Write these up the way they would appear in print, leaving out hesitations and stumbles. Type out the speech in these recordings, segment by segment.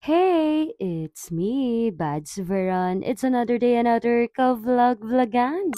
Hey, it's me, Bads Veron. It's another day, another ka-vlog-vlogan.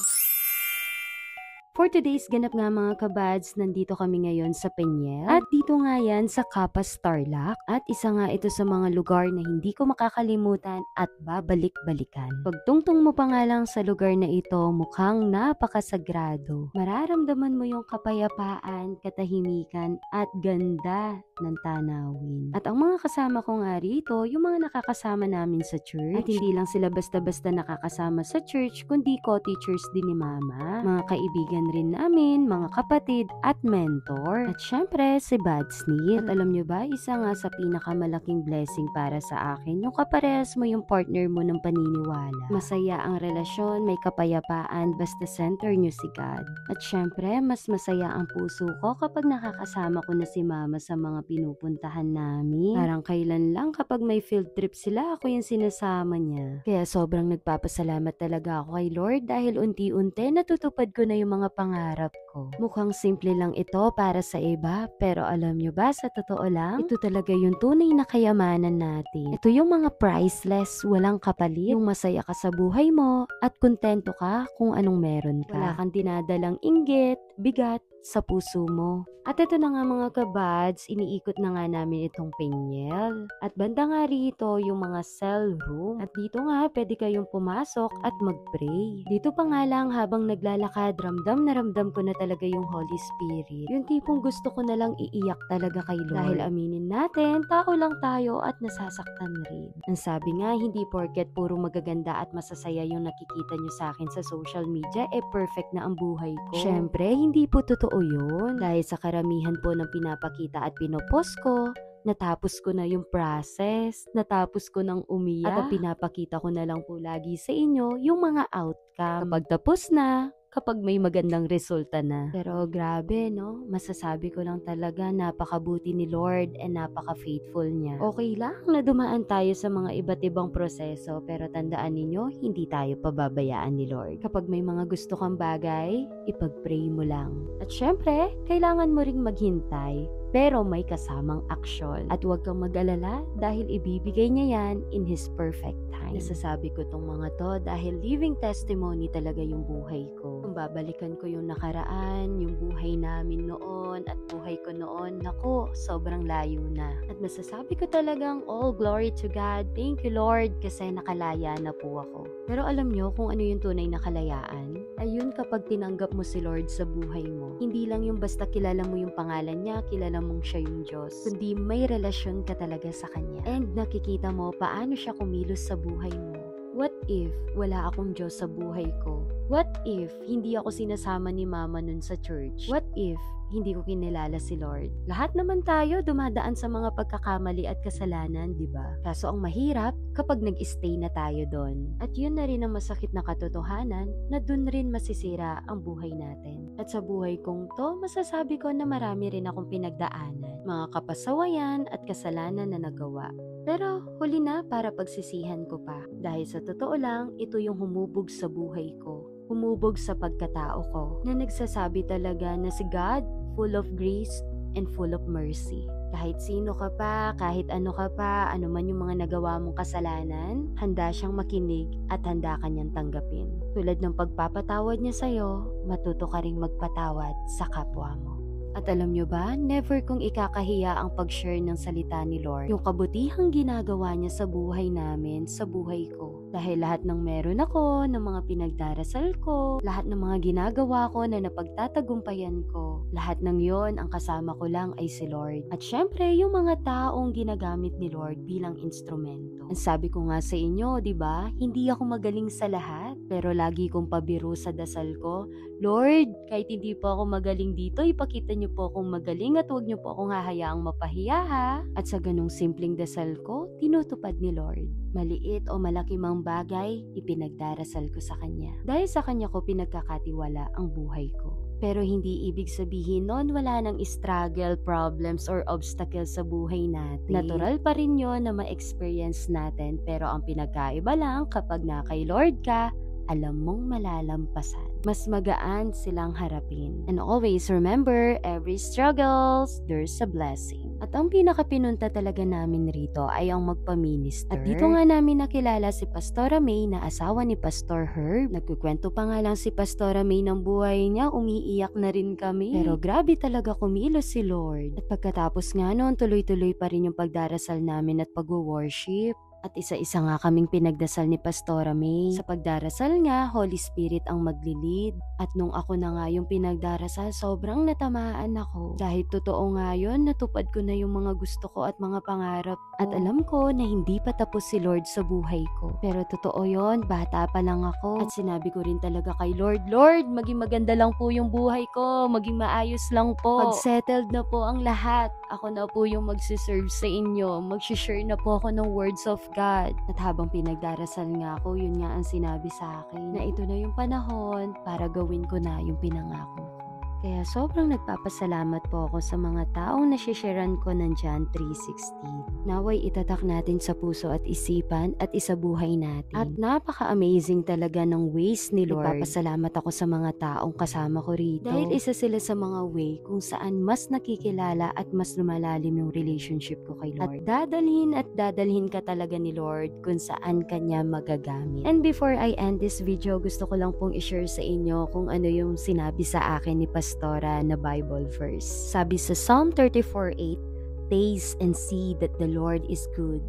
For today's ganap nga mga kabads, nandito kami ngayon sa Peñel. At dito nga yan sa Capas Tarlac. At isa nga ito sa mga lugar na hindi ko makakalimutan at babalik-balikan. Pagtungtong mo pa nga lang sa lugar na ito, mukhang napakasagrado. Mararamdaman mo yung kapayapaan, katahimikan at ganda ng tanawin. At ang mga kasama ko nga rito, yung mga nakakasama namin sa church. At hindi lang sila basta-basta nakakasama sa church, kundi co-teachers din ni Mama, mga kaibigan rin namin, mga kapatid at mentor. At syempre, si Badsnit. At alam nyo ba, isa nga sa pinakamalaking blessing para sa akin, yung kaparehas mo yung partner mo ng paniniwala. Masaya ang relasyon, may kapayapaan, basta center nyo si God. At syempre, mas masaya ang puso ko kapag nakakasama ko na si Mama sa mga pinupuntahan namin. Parang kailan lang kapag may field trip sila, ako yung sinasama niya. Kaya sobrang nagpapasalamat talaga ako kay Lord dahil unti-unti natutupad ko na yung mga pangarap ko. Mukhang simple lang ito para sa iba, pero alam nyo ba, sa totoo lang, ito talaga yung tunay na kayamanan natin. Ito yung mga priceless, walang kapalit, yung masaya ka sa buhay mo at kontento ka kung anong meron ka. Wala kang dinadalang inggit, bigat sa puso mo. At ito na nga mga kabads, iniikot na nga namin itong Peñel. At banda nga rito yung mga cell room. At dito nga pwede kayong pumasok at mag-pray. Dito pa nga lang habang naglalakad, ramdam na ramdam ko na talaga yung Holy Spirit. Yung tipong gusto ko na lang iiyak talaga kay Lord. Dahil aminin natin, tao lang tayo at nasasaktan rin. Ang sabi nga, hindi porket puro magaganda at masasaya yung nakikita nyo sa akin sa social media, perfect na ang buhay ko. Syempre, hindi po totoo yun. Dahil sa karamihan po ng pinapakita at pinopost ko, natapos ko na yung process, natapos ko ng umiyak, at ang pinapakita ko na lang po lagi sa inyo yung mga outcome. Kapag tapos na, kapag may magandang resulta na. Pero grabe, no? Masasabi ko lang talaga, napakabuti ni Lord and napaka-faithful niya. Okay lang na dumaan tayo sa mga iba't ibang proseso, pero tandaan ninyo, hindi tayo pababayaan ni Lord. Kapag may mga gusto kang bagay, ipag-pray mo lang. At syempre, kailangan mo ring maghintay, pero may kasamang aksyon. At huwag kang mag-alala dahil ibibigay niya yan in His perfect time. Nasasabi ko tong mga to dahil living testimony talaga yung buhay ko. Kung babalikan ko yung nakaraan, yung buhay namin noon at buhay ko noon, naku, sobrang layo na. At masasabi ko talagang all glory to God. Thank you Lord kasi nakalaya na po ako. Pero alam nyo kung ano yung tunay na kalayaan? Ayun kapag tinanggap mo si Lord sa buhay mo. Hindi lang yung basta kilala mo yung pangalan niya, kilala mong siya yung Diyos, kundi may relasyon ka talaga sa Kanya. And nakikita mo paano siya kumilos sa buhay mo. What if wala akong Diyos sa buhay ko? What if hindi ako sinasama ni Mama nun sa church? What if hindi ko kinilala si Lord? Lahat naman tayo dumadaan sa mga pagkakamali at kasalanan, di ba? Kaso ang mahirap kapag nag-stay na tayo doon. At yun na rin ang masakit na katotohanan na dun rin masisira ang buhay natin. At sa buhay kong to, masasabi ko na marami rin akong pinagdaanan, mga kapasawayan at kasalanan na nagawa. Pero huli na para pagsisihan ko pa. Dahil sa totoo lang, ito yung humubog sa buhay ko. Humubog sa pagkatao ko na nagsasabi talaga na si God, full of grace and full of mercy. Kahit sino ka pa, kahit ano ka pa, ano man yung mga nagawa mong kasalanan, handa siyang makinig at handa ka niyang tanggapin. Tulad ng pagpapatawad niya sa'yo, matuto ka ring magpatawad sa kapwa mo. At alam nyo ba, never kong ikakahiya ang pag-share ng salita ni Lord. Yung kabutihang ginagawa niya sa buhay namin, sa buhay ko. Dahil lahat ng meron ako, ng mga pinagdarasal ko, lahat ng mga ginagawa ko na napagtatagumpayan ko, lahat ng yon ang kasama ko lang ay si Lord. At syempre, yung mga taong ginagamit ni Lord bilang instrumento. Ang sabi ko nga sa inyo, di ba? Hindi ako magaling sa lahat, pero lagi kong pabiro sa dasal ko, Lord, kahit hindi po ako magaling dito, ipakita niyo po akong magaling at huwag niyo po akong hahayaang mapahiya ha. At sa ganung simpleng dasal ko, tinutupad ni Lord. Maliit o malaki mang bagay, ipinagdarasal ko sa Kanya. Dahil sa Kanya ko pinagkakatiwala ang buhay ko. Pero hindi ibig sabihin nun wala nang struggle, problems, or obstacles sa buhay natin. Natural pa rin yun na ma-experience natin, pero ang pinagkaiba lang kapag na kay Lord ka, alam mong malalampasan. mas magaan silang harapin. And always remember, every struggles, there's a blessing. At ang pinakapinunta talaga namin rito ay ang magpa-minister. At dito nga namin nakilala si Pastora May na asawa ni Pastor Herb. Nagkukwento pa nga lang si Pastora May ng buhay niya, umiiyak na rin kami. Pero grabe talaga kumilos si Lord. At pagkatapos nga noon, tuloy-tuloy pa rin yung pagdarasal namin at pag-worship. At isa-isa nga kaming pinagdasal ni Pastora May. Sa pagdarasal nga, Holy Spirit ang maglilid. At nung ako na nga yung pinagdarasal, sobrang natamaan ako. Dahil totoo nga yun, natupad ko na yung mga gusto ko at mga pangarap ko. At alam ko na hindi pa tapos si Lord sa buhay ko. Pero totoo yun, bata pa lang ako. At sinabi ko rin talaga kay Lord, Lord, maging maganda lang po yung buhay ko. Maging maayos lang po. Pag settled na po ang lahat, ako na po yung magsiserve sa inyo. Mag-share na po ako ng words of God. At habang pinagdarasal nga ako, yun nga ang sinabi sa akin na ito na yung panahon para gawin ko na yung pinangako ko. Kaya sobrang nagpapasalamat po ako sa mga taong nasisharean ko ng John 3:16. Naway itatak natin sa puso at isipan at isabuhay natin. At napaka-amazing talaga ng ways ni Lord. Nagpapasalamat ako sa mga taong kasama ko rito. Dahil isa sila sa mga way kung saan mas nakikilala at mas lumalalim yung relationship ko kay Lord. At dadalhin ka talaga ni Lord kung saan kanya magagamit. And before I end this video, gusto ko lang pong i-share sa inyo kung ano yung sinabi sa akin ni Pastora na Bible verse. Sabi sa Psalm 34:8, "Taste and see that the Lord is good.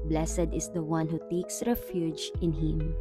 Blessed is the one who takes refuge in Him."